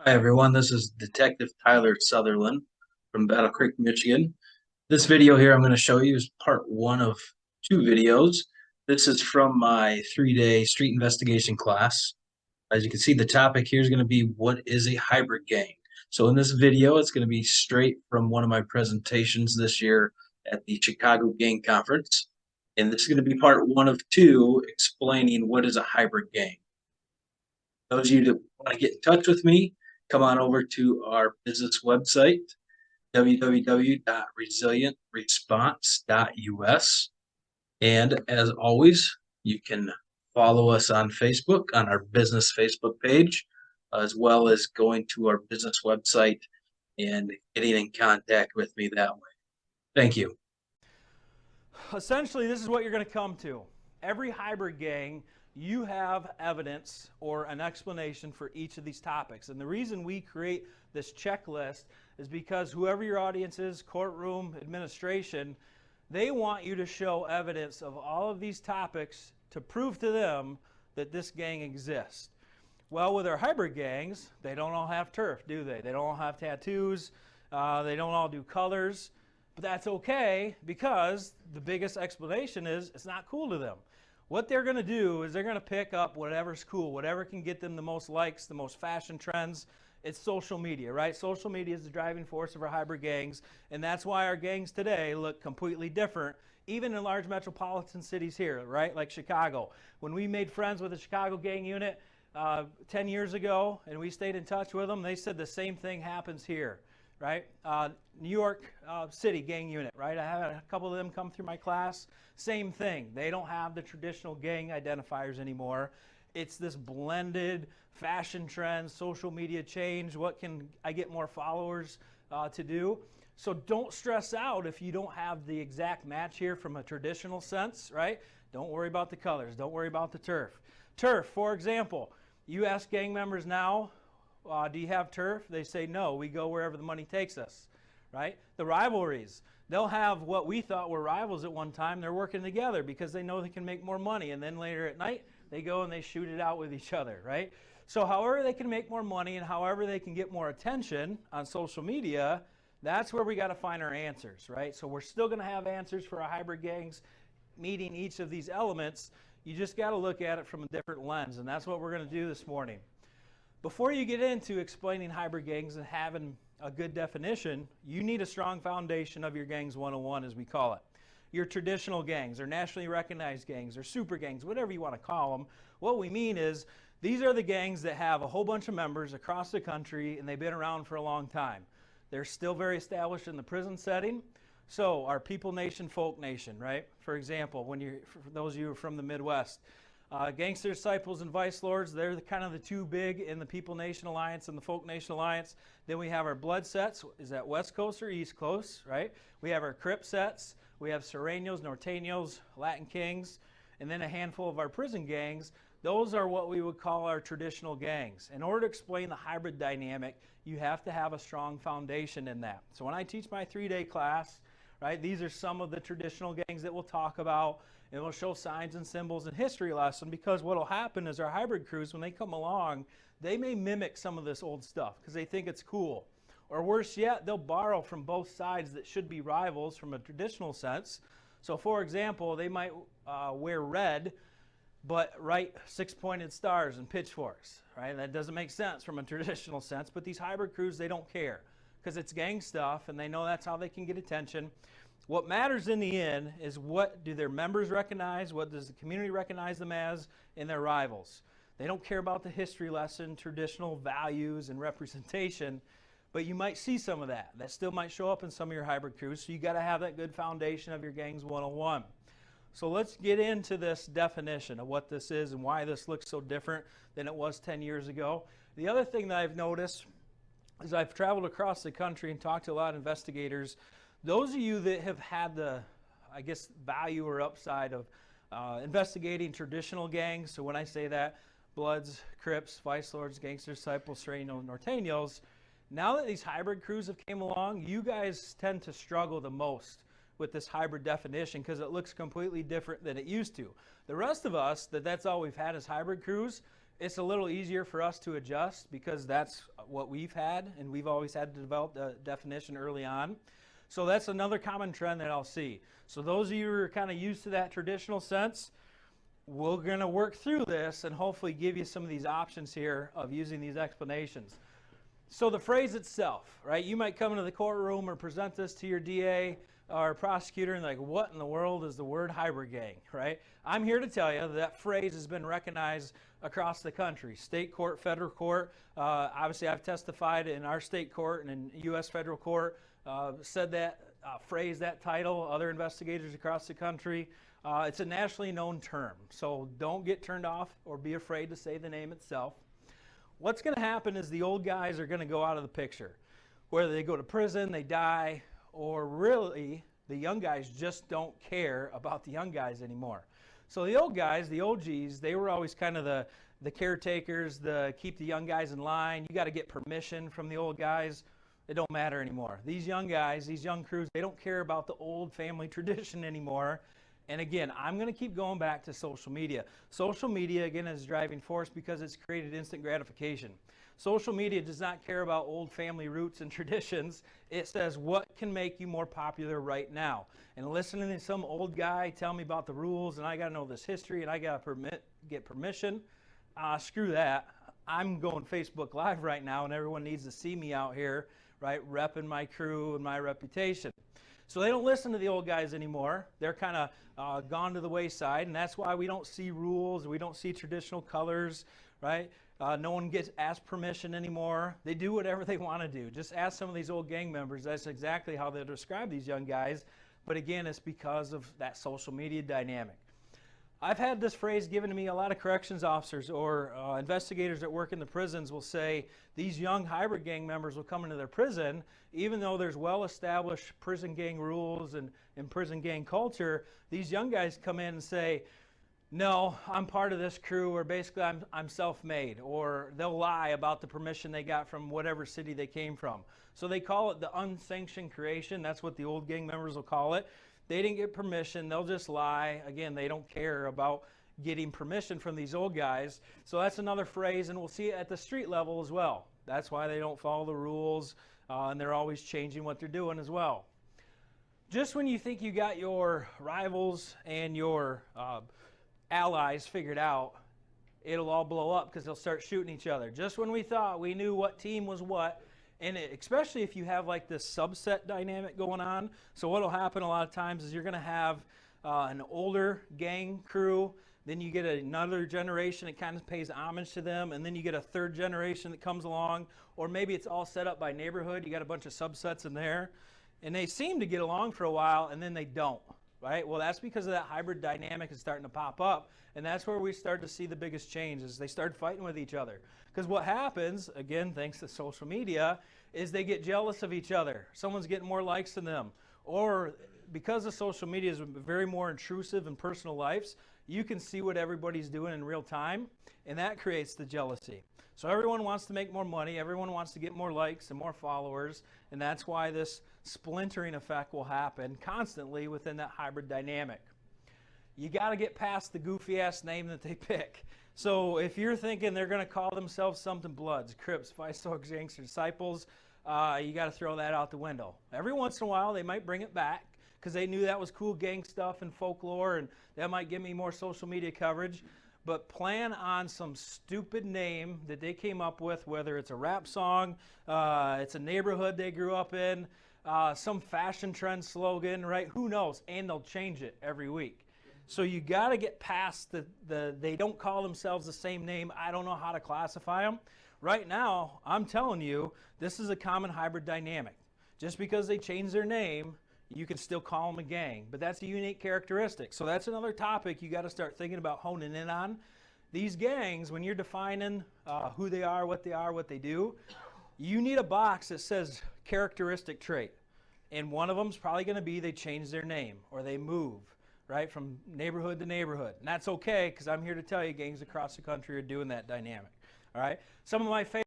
Hi, everyone. This is Detective Tyler Sutherland from Battle Creek, Michigan. This video here I'm going to show you is part one of two videos. This is from my 3-day street investigation class. As you can see, the topic here is going to be what is a hybrid gang. So in this video, it's going to be straight from one of my presentations this year at the Chicago Gang Conference. And this is going to be part one of two explaining what is a hybrid gang. Those of you that want to get in touch with me, come on over to our business website, www.resilientresponse.us. And as always, you can follow us on Facebook, on our business Facebook page, as well as going to our business website and getting in contact with me that way. Thank you. Essentially, this is what you're going to come to. Every hybrid gang, you have evidence or an explanation for each of these topics. And the reason we create this checklist is because whoever your audience is, courtroom, administration, they want you to show evidence of all of these topics to prove to them that this gang exists. Well, with our hybrid gangs, they don't all have turf, do they? They don't all have tattoos. They don't all do colors. But that's okay, because the biggest explanation is it's not cool to them. What they're going to do is they're going to pick up whatever's cool, whatever can get them the most likes, the most fashion trends. It's social media, right? Social media is the driving force of our hybrid gangs, and that's why our gangs today look completely different, even in large metropolitan cities here, right? Like Chicago. When we made friends with the Chicago gang unit 10 years ago, and we stayed in touch with them, they said the same thing happens here. Right? New York City gang unit, right? I had a couple of them come through my class. Same thing. They don't have the traditional gang identifiers anymore. It's this blended fashion trends, social media change. What can I get more followers to do? So don't stress out if you don't have the exact match here from a traditional sense, right? Don't worry about the colors. Don't worry about the turf. Turf, for example, you ask gang members now, do you have turf? They say no, we go wherever the money takes us, right? The rivalries, they'll have what we thought were rivals at one time. They're working together because they know they can make more money, and then later at night they go and they shoot it out with each other, right? So however they can make more money and however they can get more attention on social media, that's where we got to find our answers, right? So we're still going to have answers for our hybrid gangs meeting each of these elements. You just got to look at it from a different lens, and that's what we're going to do this morning. Before you get into explaining hybrid gangs and having a good definition, you need a strong foundation of your gangs 101, as we call it. Your traditional gangs, or nationally recognized gangs, or super gangs, whatever you want to call them. What we mean is these are the gangs that have a whole bunch of members across the country, and they've been around for a long time. They're still very established in the prison setting. So our People Nation, Folk Nation, right? For example, for those of you who are from the Midwest, Gangster Disciples and Vice Lords, they're kind of the two big in the People Nation Alliance and the Folk Nation Alliance. Then we have our Blood Sets. Is that West Coast or East Coast, right? We have our Crip Sets. We have Sureños, Norteños, Latin Kings, and then a handful of our prison gangs. Those are what we would call our traditional gangs. In order to explain the hybrid dynamic, you have to have a strong foundation in that. So when I teach my 3-day class, right, these are some of the traditional gangs that we'll talk about. And we'll show signs and symbols and history lesson, because what will happen is our hybrid crews, when they come along, they may mimic some of this old stuff because they think it's cool. Or worse yet, they'll borrow from both sides that should be rivals from a traditional sense. So for example, they might wear red, but write 6-pointed stars and pitchforks, right? That doesn't make sense from a traditional sense, but these hybrid crews, they don't care because it's gang stuff and they know that's how they can get attention. What matters in the end is what do their members recognize, what does the community recognize them as, and their rivals. They don't care about the history lesson, traditional values, and representation, but you might see some of that. That still might show up in some of your hybrid crews, so you got to have that good foundation of your Gangs 101. So let's get into this definition of what this is and why this looks so different than it was 10 years ago. The other thing that I've noticed is I've traveled across the country and talked to a lot of investigators. Those of you that have had the, I guess, value or upside of investigating traditional gangs, so when I say that, Bloods, Crips, Vice Lords, Gangster Disciples, Sureños, Norteños, now that these hybrid crews have came along, you guys tend to struggle the most with this hybrid definition because it looks completely different than it used to. The rest of us, that's all we've had as hybrid crews, It's a little easier for us to adjust because that's what we've had, and we've always had to develop the definition early on. So that's another common trend that I'll see. So those of you who are kind of used to that traditional sense, we're going to work through this and hopefully give you some of these options here of using these explanations. So the phrase itself, right? You might come into the courtroom or present this to your DA or prosecutor and like, what in the world is the word hybrid gang, right? I'm here to tell you that phrase has been recognized across the country, state court, federal court. Obviously, I've testified in our state court and in U.S. federal court, said that phrase, that title, other investigators across the country. It's a nationally known term, so don't get turned off or be afraid to say the name itself. What's going to happen is the old guys are going to go out of the picture. Whether they go to prison, they die, or really the young guys just don't care about the young guys anymore. So the old guys, the OGs, they were always kind of the caretakers, the keep the young guys in line. You got to get permission from the old guys. It don't matter anymore. These young guys, these young crews, they don't care about the old family tradition anymore. And again, I'm going to keep going back to social media. Social media, again, is a driving force because it's created instant gratification. Social media does not care about old family roots and traditions. It says what can make you more popular right now. And listening to some old guy tell me about the rules and I got to know this history and I got to get permission, screw that. I'm going Facebook Live right now and everyone needs to see me out here, right, repping my crew and my reputation. So they don't listen to the old guys anymore. They're kind of gone to the wayside, and that's why we don't see rules. We don't see traditional colors, right? No one gets asked permission anymore. They do whatever they want to do. Just ask some of these old gang members. That's exactly how they describe these young guys. But again, it's because of that social media dynamic. I've had this phrase given to me. A lot of corrections officers or investigators that work in the prisons will say these young hybrid gang members will come into their prison, even though there's well-established prison gang rules and prison gang culture. These young guys come in and say, no, I'm part of this crew, or basically I'm self-made, or they'll lie about the permission they got from whatever city they came from. So they call it the unsanctioned creation. That's what the old gang members will call it. They didn't get permission. They'll just lie. Again, they don't care about getting permission from these old guys. So that's another phrase, and we'll see it at the street level as well. That's why they don't follow the rules, and they're always changing what they're doing as well. Just when you think you got your rivals and your allies figured out, it'll all blow up because they'll start shooting each other. Just when we thought we knew what team was what, and especially if you have like this subset dynamic going on. So what will happen a lot of times is you're going to have an older gang crew, then you get another generation that kind of pays homage to them, and then you get a third generation that comes along, or maybe it's all set up by neighborhood. You got a bunch of subsets in there, and they seem to get along for a while, and then they don't. Right? Well, that's because of that hybrid dynamic is starting to pop up, and that's where we start to see the biggest changes. They start fighting with each other. Because what happens, again, thanks to social media, is they get jealous of each other. Someone's getting more likes than them. Or because of social media is very more intrusive in personal lives, you can see what everybody's doing in real time, and that creates the jealousy. So everyone wants to make more money, everyone wants to get more likes and more followers, and that's why this splintering effect will happen constantly within that hybrid dynamic. You got to get past the goofy ass name that they pick. So if you're thinking they're going to call themselves something Bloods, Crips, Vice Dogs, Gangster Disciples, you got to throw that out the window. Every once in a while they might bring it back because they knew that was cool gang stuff and folklore, and that might give me more social media coverage. But plan on some stupid name that they came up with, whether it's a rap song, it's a neighborhood they grew up in, some fashion trend slogan, right? Who knows? And they'll change it every week. So you got to get past they don't call themselves the same name. I don't know how to classify them. Right now, I'm telling you, this is a common hybrid dynamic. Just because they change their name, you can still call them a gang, but that's a unique characteristic. So that's another topic you got to start thinking about honing in on. These gangs, when you're defining who they are, what they do, you need a box that says characteristic trait. And one of them is probably going to be they change their name or they move, right, from neighborhood to neighborhood. And that's okay because I'm here to tell you gangs across the country are doing that dynamic. All right. Some of my favorite